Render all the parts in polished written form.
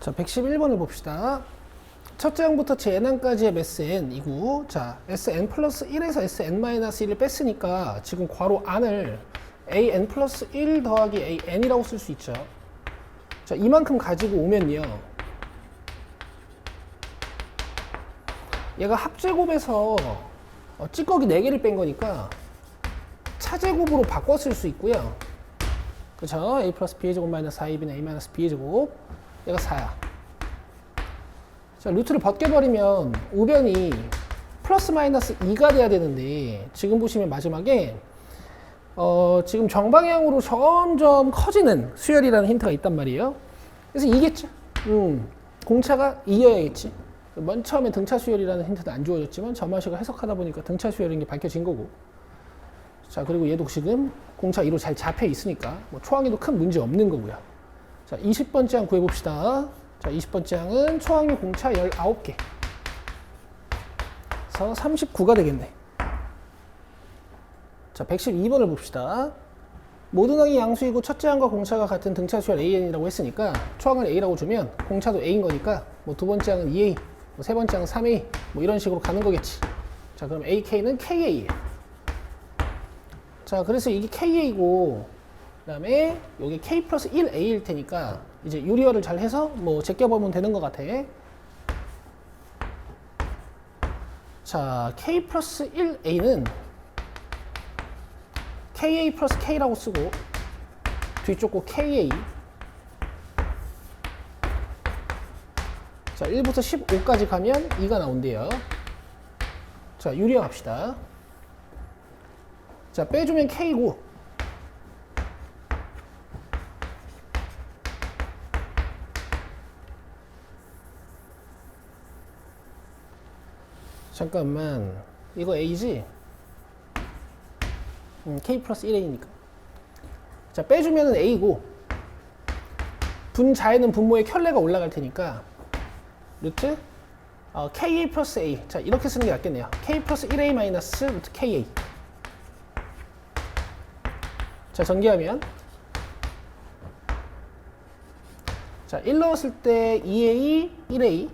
자, 111번을 봅시다. 첫째 항부터 N항까지의 매스 N이고, 자, Sn 플러스 1에서 Sn-1을 뺐으니까 지금 괄호 안을 AN 플러스 1 더하기 AN이라고 쓸 수 있죠. 자, 이만큼 가지고 오면요. 얘가 합제곱에서 찌꺼기 4개를 뺀 거니까 차제곱으로 바꿔 쓸 수 있고요. 그쵸? A 플러스 B의 제곱 마이너스 4AB는 A 마이너스 B의 제곱. 얘가 4야. 자, 루트를 벗겨버리면 우변이 플러스 마이너스 2가 돼야 되는데 지금 보시면 마지막에 지금 정방향으로 점점 커지는 수열이라는 힌트가 있단 말이에요. 그래서 이겠죠. 공차가 2여야겠지. 맨 처음에 등차 수열이라는 힌트는 안 주어졌지만 저마식을 해석하다 보니까 등차 수열인 게 밝혀진 거고. 자, 그리고 얘도 지금 공차 2로 잘 잡혀 있으니까 뭐 초항에도 큰 문제 없는 거고요. 자, 20번째 항 구해봅시다. 자, 20번째 항은 초항의 공차 19개. 그래서 39가 되겠네. 자, 112번을 봅시다. 모든 항이 양수이고 첫째 항과 공차가 같은 등차 수열 AN이라고 했으니까 초항을 A라고 주면 공차도 A인 거니까 뭐 두 번째 항은 2A, 뭐 세 번째 항은 3A, 뭐 이런 식으로 가는 거겠지. 자, 그럼 AK는 KA예요. 자, 그래서 이게 KA고, 그 다음에 여기 K 플러스 1A일 테니까 이제 유리화를 잘 해서 뭐 제껴보면 되는 것 같아. 자, K 플러스 1A는 KA 플러스 K라고 쓰고 뒤쪽 거 KA. 자, 1부터 15까지 가면 2가 나온대요. 자, 유리화 합시다. 자, 빼주면 K고 잠깐만, 이거 A지? K 플러스 1A니까. 자, 빼주면은 A고 분자에는 분모의 켤레가 올라갈 테니까 루트 KA 플러스 A. 자, 이렇게 쓰는 게 낫겠네요. K 플러스 1A 마이너스 루트 KA. 자, 전개하면 자, 1 넣었을 때 2A, 1A,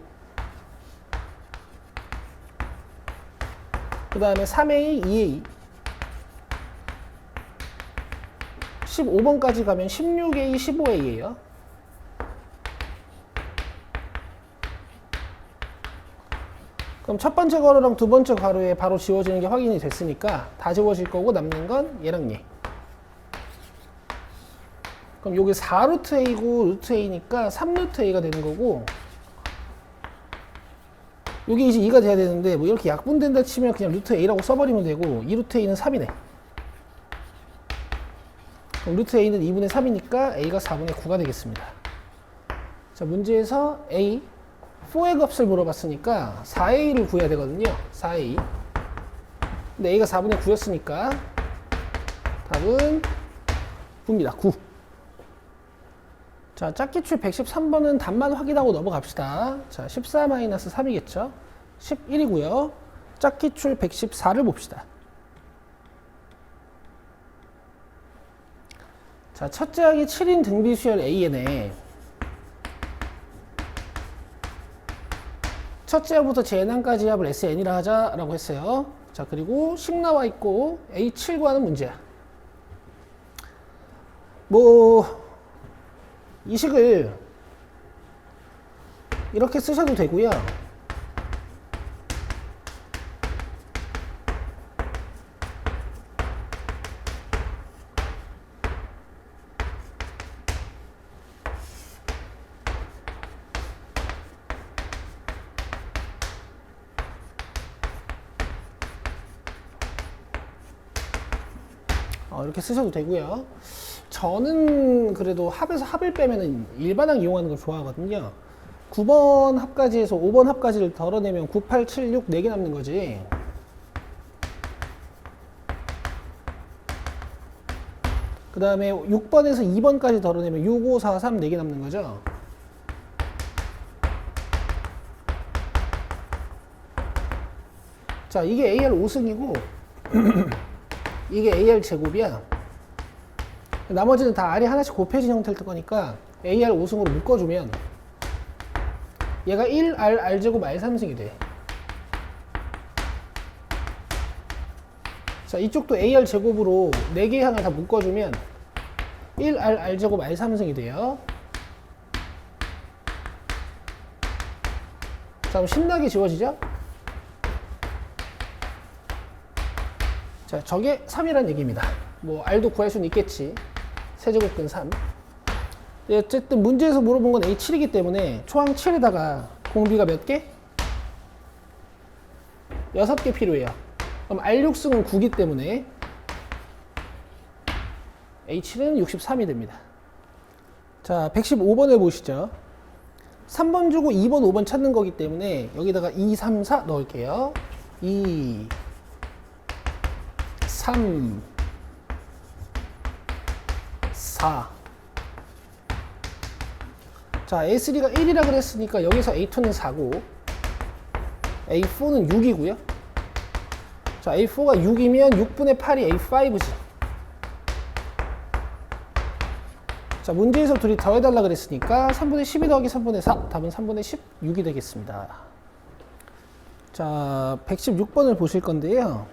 그 다음에 3A, 2A, 15번까지 가면 16A, 15A예요. 그럼 첫 번째 괄호랑 두 번째 괄호에 바로 지워지는 게 확인이 됐으니까 다 지워질 거고 남는 건 얘랑 얘. 그럼 여기 4루트 A고 루트 A니까 3루트 A가 되는 거고, 여기 이제 2가 돼야 되는데 뭐 이렇게 약분된다 치면 그냥 루트 A라고 써버리면 되고, 2루트 A는 3이네. 그럼 루트 A는 2분의 3이니까 A가 4분의 9가 되겠습니다. 자, 문제에서 A 4의 값을 물어봤으니까 4A를 구해야 되거든요. 4A. 근데 A가 4분의 9였으니까 답은 9입니다. 9. 자, 짝기출 113번은 답만 확인하고 넘어갑시다. 자, 14-3이겠죠. 11이고요. 짝기출 114를 봅시다. 자, 첫째 항이 7인 등비수열 AN에 첫째 항부터 N항까지 합을 SN이라 하자라고 했어요. 자, 그리고 식 나와 있고 A7 구하는 문제야. 뭐 이 식을 이렇게 쓰셔도 되고요. 이렇게 쓰셔도 되고요. 저는 그래도 합에서 합을 빼면 일반항 이용하는 걸 좋아하거든요. 9번 합까지 해서 5번 합까지를 덜어내면 9, 8, 7, 6 4개 남는 거지. 그 다음에 6번에서 2번까지 덜어내면 6, 5, 4, 3 4개 남는 거죠. 자, 이게 AR 5승이고 이게 AR 제곱이야. 나머지는 다 R이 하나씩 곱해진 형태일 거니까 AR 5승으로 묶어주면 얘가 1R R제곱 R3승이 돼. 자, 이쪽도 AR 제곱으로 4개의 항을 다 묶어주면 1R R제곱 R3승이 돼요. 자, 그럼 신나게 지워지죠? 자, 저게 3이란 얘기입니다. 뭐 R도 구할 수는 있겠지. 세제곱근 3. 어쨌든 문제에서 물어본 건 A7이기 때문에 초항 7에다가 공비가 몇 개? 6개 필요해요. 그럼 R6승은 9기 때문에 A7은 63이 됩니다. 자, 115번을 보시죠. 3번 주고 2번, 5번 찾는 거기 때문에 여기다가 2, 3, 4 넣을게요. 2, 3, 4. 자, A3가 1이라 그랬으니까 여기서 A2는 4고 A4는 6이고요. 자, A4가 6이면 6분의 8이 A5지. 자, 문제에서 둘이 더해달라 그랬으니까 3분의 12 더하기 3분의 4, 답은 3분의 16이 되겠습니다. 자, 116번을 보실 건데요.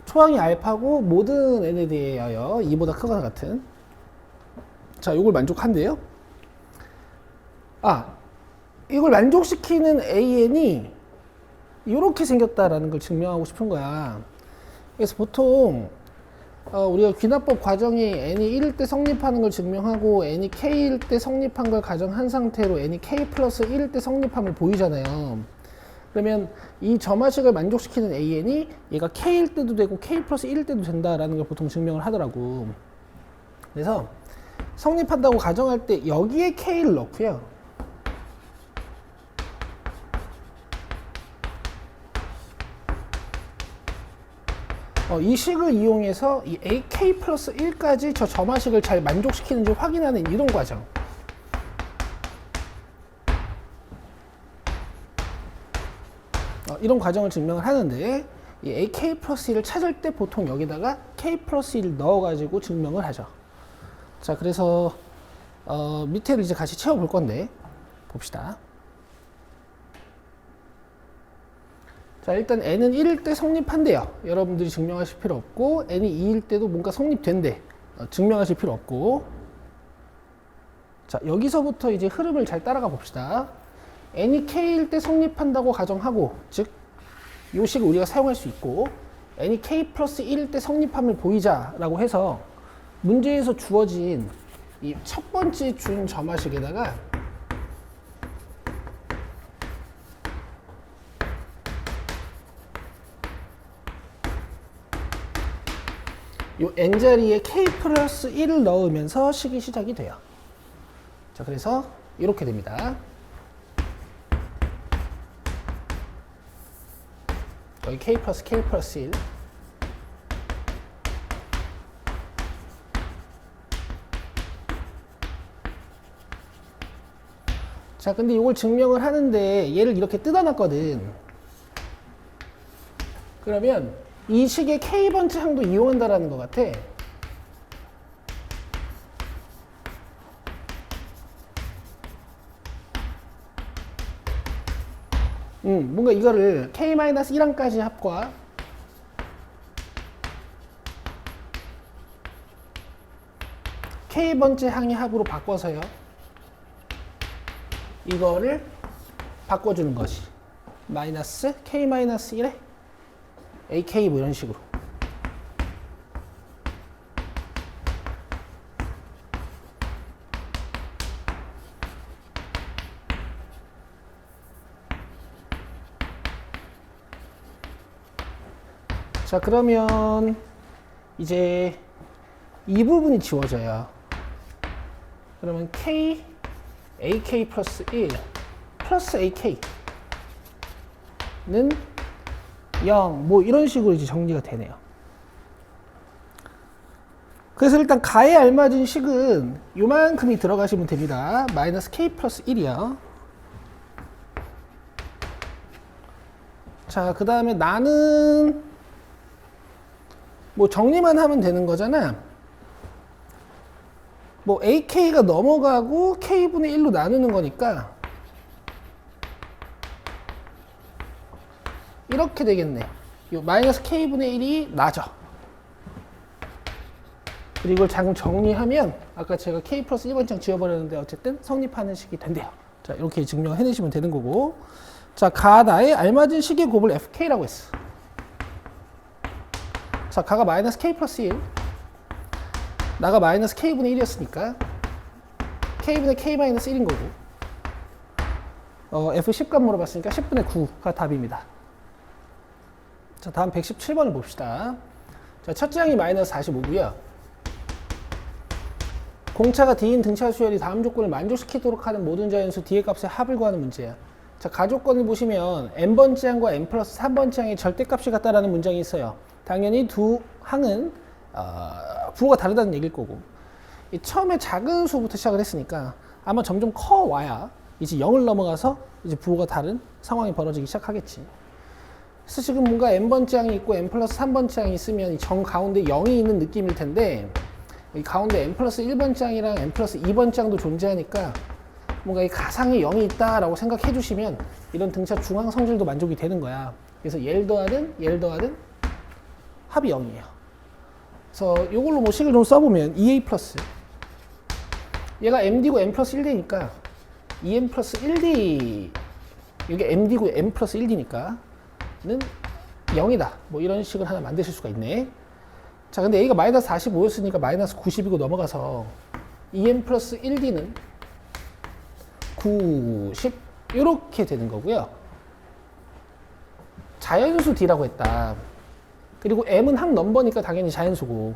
초항이 알파고 모든 n에 대하여 2보다 크거나 같은. 자, 이걸 만족한대요. 아, 이걸 만족시키는 an이 이렇게 생겼다라는 걸 증명하고 싶은 거야. 그래서 보통 우리가 귀납법 과정이 n이 1일 때 성립하는 걸 증명하고 n이 k일 때 성립한 걸 가정한 상태로 n이 k 플러스 1일 때 성립함을 보이잖아요. 그러면 이 점화식을 만족시키는 an이 얘가 k일 때도 되고 k 플러스 1일 때도 된다라는 걸 보통 증명을 하더라고. 그래서 성립한다고 가정할 때 여기에 k를 넣고요. 이 식을 이용해서 이 AK 플러스 1까지 저 점화식을 잘 만족시키는지 확인하는 이동 과정. 이런 과정을 증명을 하는데 이 AK 플러스 1을 찾을 때 보통 여기다가 K 플러스 1을 넣어가지고 증명을 하죠. 자, 그래서 밑에를 이제 같이 채워볼 건데 봅시다. 자, 일단 n은 1일 때 성립한대요. 여러분들이 증명하실 필요 없고 n이 2일 때도 뭔가 성립된대. 증명하실 필요 없고. 자, 여기서부터 이제 흐름을 잘 따라가 봅시다. n이 k일 때 성립한다고 가정하고, 즉 이 식을 우리가 사용할 수 있고 n이 k 플러스 1일 때 성립함을 보이자라고 해서 문제에서 주어진 이 첫 번째 준 점화식에다가 이 n자리에 k 플러스 1을 넣으면서 식이 시작이 돼요. 자, 그래서 이렇게 됩니다. 여기 k 플러스 1. 자, 근데 이걸 증명을 하는데 얘를 이렇게 뜯어놨거든. 그러면 이 식의 k번째 항도 이용한다라는 것 같아. 뭔가 이거를 k-1항까지 합과 k번째 항의 합으로 바꿔서요. 이거를 바꿔주는 것이 마이너스 k-1에 ak 뭐 이런 식으로. 자, 그러면 이제 이 부분이 지워져요. 그러면 k ak 플러스 1 플러스 ak는 0 뭐 이런 식으로 이제 정리가 되네요. 그래서 일단 가에 알맞은 식은 요만큼이 들어가시면 됩니다. 마이너스 k 플러스 1이요. 자, 그 다음에 나는 뭐 정리만 하면 되는 거잖아. 뭐 AK가 넘어가고 K분의 1로 나누는 거니까 이렇게 되겠네. 요 마이너스 K분의 1이 나죠. 그리고 이걸 잠깐 정리하면 아까 제가 K 플러스 1번장 지워버렸는데 어쨌든 성립하는 식이 된대요. 자, 이렇게 증명해내시면 되는 거고. 자, 가나의 알맞은 식의 곱을 FK라고 했어. 자, 가가 마이너스 K 플러스 1. 나가 마이너스 K분의 1이었으니까 K분의 K 마이너스 1인 거고. F 10값 물어봤으니까 10분의 9가 답입니다. 자, 다음 117번을 봅시다. 자, 첫째 항이 마이너스 45고요. 공차가 D인 등차 수열이 다음 조건을 만족시키도록 하는 모든 자연수 D의 값의 합을 구하는 문제야. 자, 가조건을 보시면 n번째 항과 n 플러스 3번째 항의 절대값이 같다라는 문장이 있어요. 당연히 두 항은 부호가 다르다는 얘기일 거고, 처음에 작은 수부터 시작을 했으니까 아마 점점 커 와야 이제 0을 넘어가서 이제 부호가 다른 상황이 벌어지기 시작하겠지. 그래서 지금 뭔가 n번째 항이 있고 n 플러스 3번째 항이 있으면 정 가운데 0이 있는 느낌일 텐데, 이 가운데 n 플러스 1번째 항이랑 n 플러스 2번째 항도 존재하니까 뭔가 이 가상에 0이 있다라고 생각해 주시면 이런 등차 중앙 성질도 만족이 되는 거야. 그래서 얘를 더하든 합이 0이에요. 그래서 이걸로 뭐 식을 좀 써보면 2a 플러스, 얘가 md고 n 플러스 1d니까 2n 플러스 1d, 이게 md고 n 플러스 1d니까 는 0이다. 뭐 이런 식을 하나 만드실 수가 있네. 자, 근데 a가 마이너스 45였으니까 마이너스 90이고 넘어가서 2n 플러스 1d는 90 이렇게 되는 거고요. 자연수 d라고 했다. 그리고 m은 항 넘버니까 당연히 자연수고,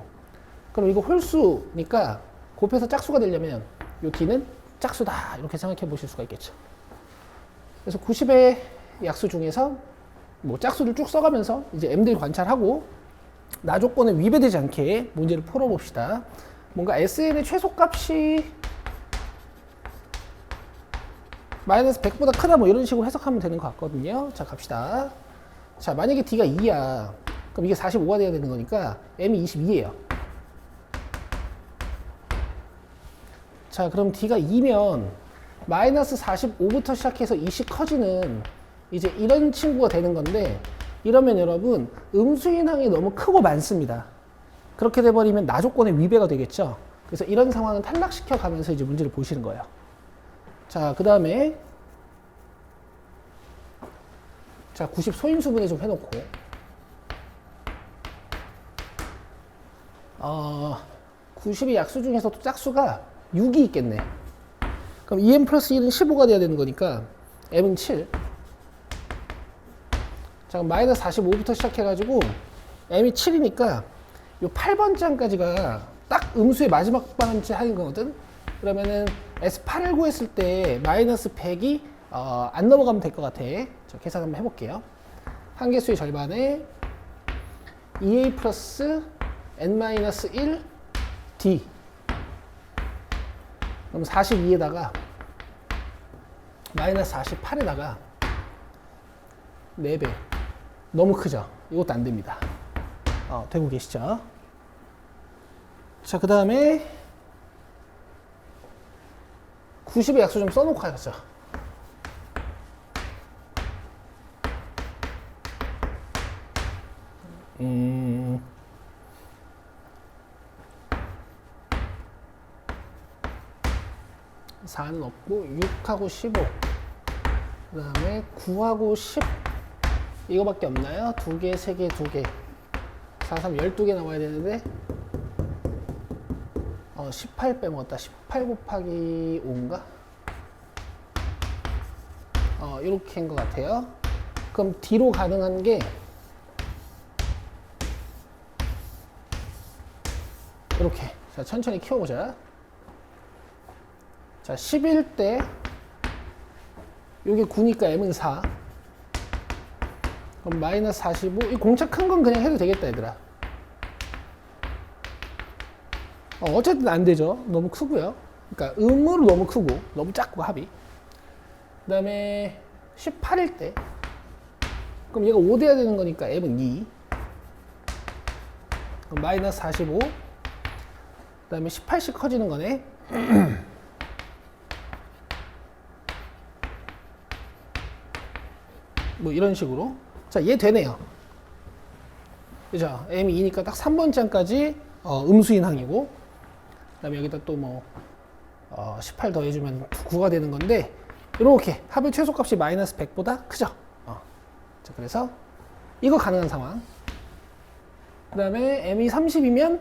그럼 이거 홀수니까 곱해서 짝수가 되려면 이 d는 짝수다 이렇게 생각해 보실 수가 있겠죠. 그래서 90의 약수 중에서 뭐 짝수를 쭉 써가면서 이제 m들 관찰하고 나 조건에 위배되지 않게 문제를 풀어봅시다. 뭔가 SN의 최소값이 마이너스 100보다 크다 뭐 이런 식으로 해석하면 되는 것 같거든요. 자, 갑시다. 자, 만약에 D가 2야. 그럼 이게 45가 돼야 되는 거니까 M이 22예요. 자, 그럼 D가 2면 마이너스 45부터 시작해서 20 커지는 이제 이런 친구가 되는 건데, 이러면 여러분 음수인 항이 너무 크고 많습니다. 그렇게 돼버리면 나 조건의 위배가 되겠죠. 그래서 이런 상황은 탈락시켜 가면서 이제 문제를 보시는 거예요. 자, 그 다음에 자, 90 소인수분해 좀 해놓고 90의 약수 중에서도 짝수가 6이 있겠네. 그럼 2n 플러스 1은 15가 돼야 되는 거니까 m은 7. 자, 그럼 마이너스 45부터 시작해가지고 m이 7이니까 요 8번째 항까지가 딱 음수의 마지막 번째 항인 거거든. 그러면은 S8을 구했을 때 마이너스 100이 안 넘어가면 될 것 같아. 자, 계산 한번 해볼게요. 한계수의 절반에 2a 플러스 n-1 d, 그럼 42에다가 마이너스 48에다가 4배. 너무 크죠? 이것도 안 됩니다. 되고 계시죠? 자, 그 다음에 90의 약수 좀 써놓고 가죠. (4는) 없고 6하고 15, 그 다음에 9하고 10 이거밖에 없나요? 2개, 3개, 2개, 4, 3, 12개 나와야 되는데 18 빼먹었다. 18 곱하기 5인가? 이렇게인 것 같아요. 그럼 D로 가능한 게 이렇게. 자, 천천히 키워보자. 자, 11대 요게 9니까 M은 4. 그럼 마이너스 45. 이 공차 큰 건 그냥 해도 되겠다, 얘들아. 어쨌든 안 되죠. 너무 크고요. 그러니까 음으로 너무 크고 너무 작고 합이. 그 다음에 18일 때 그럼 얘가 5 돼야 되는 거니까 M은 2. 그럼 마이너스 45. 그 다음에 18씩 커지는 거네. 뭐 이런 식으로. 자, 얘 되네요. 그죠? m이 2니까 딱 3번 장까지 음수인 항이고, 그 다음에 여기다 또 뭐 18 더해주면 9가 되는 건데, 이렇게 합의 최소값이 마이너스 100보다 크죠? 자, 그래서 이거 가능한 상황. 그 다음에 m이 30이면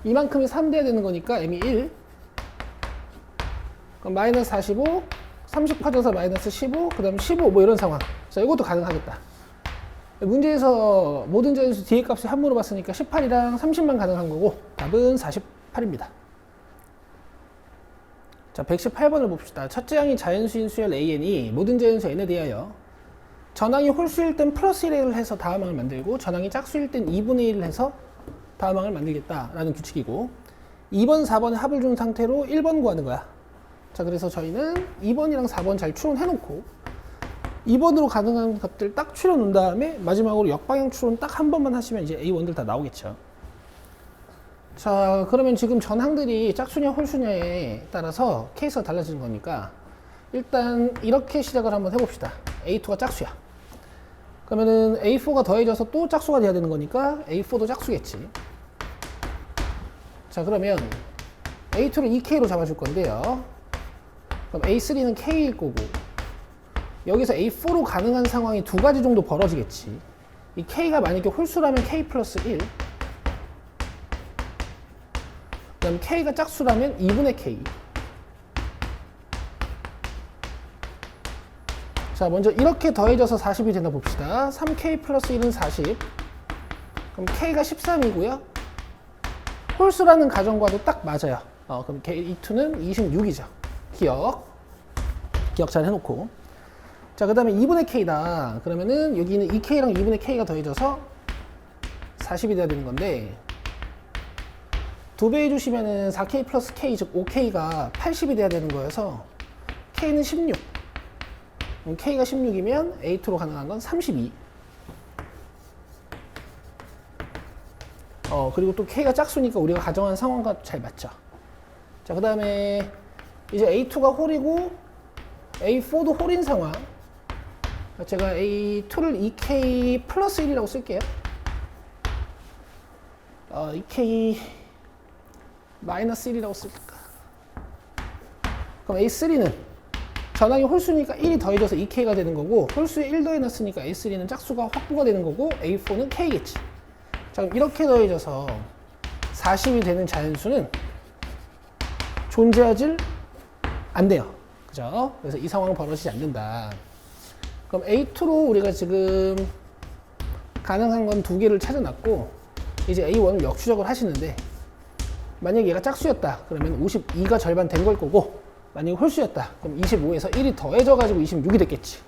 이만큼이 3 돼야 되는 거니까 m이 1. 그럼 마이너스 45, 30 커져서 마이너스 15, 그 다음 15, 뭐 이런 상황. 자, 이것도 가능하겠다. 문제에서 모든 자연수 뒤에 값이 함수로 봤으니까 18이랑 30만 가능한 거고, 답은 48입니다. 자, 118번을 봅시다. 첫째 항이 자연수인 수열 AN이 모든 자연수 N에 대하여 전항이 홀수일 땐 플러스 1을 해서 다음항을 만들고, 전항이 짝수일 땐 2분의 1을 해서 다음항을 만들겠다라는 규칙이고, 2번, 4번에 합을 준 상태로 1번 구하는 거야. 자, 그래서 저희는 2번이랑 4번 잘 추론해놓고 2번으로 가능한 것들 딱 추려놓은 다음에 마지막으로 역방향 추론 딱 한 번만 하시면 이제 A1들 다 나오겠죠. 자, 그러면 지금 전항들이 짝수냐 홀수냐에 따라서 케이스가 달라지는 거니까 일단 이렇게 시작을 한번 해봅시다. A2가 짝수야. 그러면은 A4가 더해져서 또 짝수가 돼야 되는 거니까 A4도 짝수겠지. 자, 그러면 A2를 2K로 잡아줄 건데요. 그럼 A3는 K일 거고, 여기서 A4로 가능한 상황이 두 가지 정도 벌어지겠지. 이 K가 만약에 홀수라면 K 플러스 1, 그 다음 K가 짝수라면 2분의 K. 자, 먼저 이렇게 더해져서 40이 되나 봅시다. 3K 플러스 1은 40. 그럼 K가 13이고요. 홀수라는 가정과도 딱 맞아요. 그럼 K2는 26이죠. 기억 잘 해놓고. 자, 그 다음에 2분의 K다. 그러면은 여기는 2K랑 2분의 K가 더해져서 40이 돼야 되는 건데, 2배 해주시면은 4K 플러스 K, 즉 5K가 80이 돼야 되는 거여서 K는 16. 그럼 K가 16이면 A2로 가능한 건 32. 그리고 또 K가 짝수니까 우리가 가정한 상황과 잘 맞죠. 자, 그 다음에 이제 A2가 홀이고 A4도 홀인 상황. 제가 A2를 2K 플러스 1이라고 쓸게요. 2K 마이너스 1이라고 쓸까. 그럼 A3는 전항이 홀수니까 1이 더해져서 2K가 되는 거고, 홀수에 1 더해놨으니까 A3는 짝수가 확보가 되는 거고, A4는 K겠지. 자, 그럼 이렇게 더해져서 40이 되는 자연수는 존재하질 않대요. 그죠? 그래서 이 상황은 벌어지지 않는다. 그럼 A2로 우리가 지금 가능한 건 두 개를 찾아놨고, 이제 A1을 역추적을 하시는데, 만약에 얘가 짝수였다. 그러면 52가 절반 된 걸 거고, 만약에 홀수였다. 그럼 25에서 1이 더해져가지고 26이 됐겠지.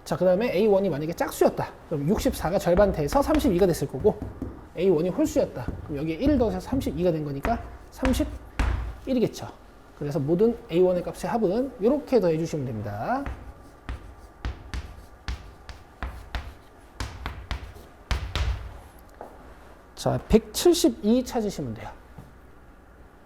자, 그 다음에 A1이 만약에 짝수였다. 그럼 64가 절반 돼서 32가 됐을 거고, A1이 홀수였다. 그럼 여기에 1을 더해서 32가 된 거니까 31이겠죠. 그래서 모든 A1의 값의 합은 이렇게 더해 주시면 됩니다. 자, 172 찾으시면 돼요.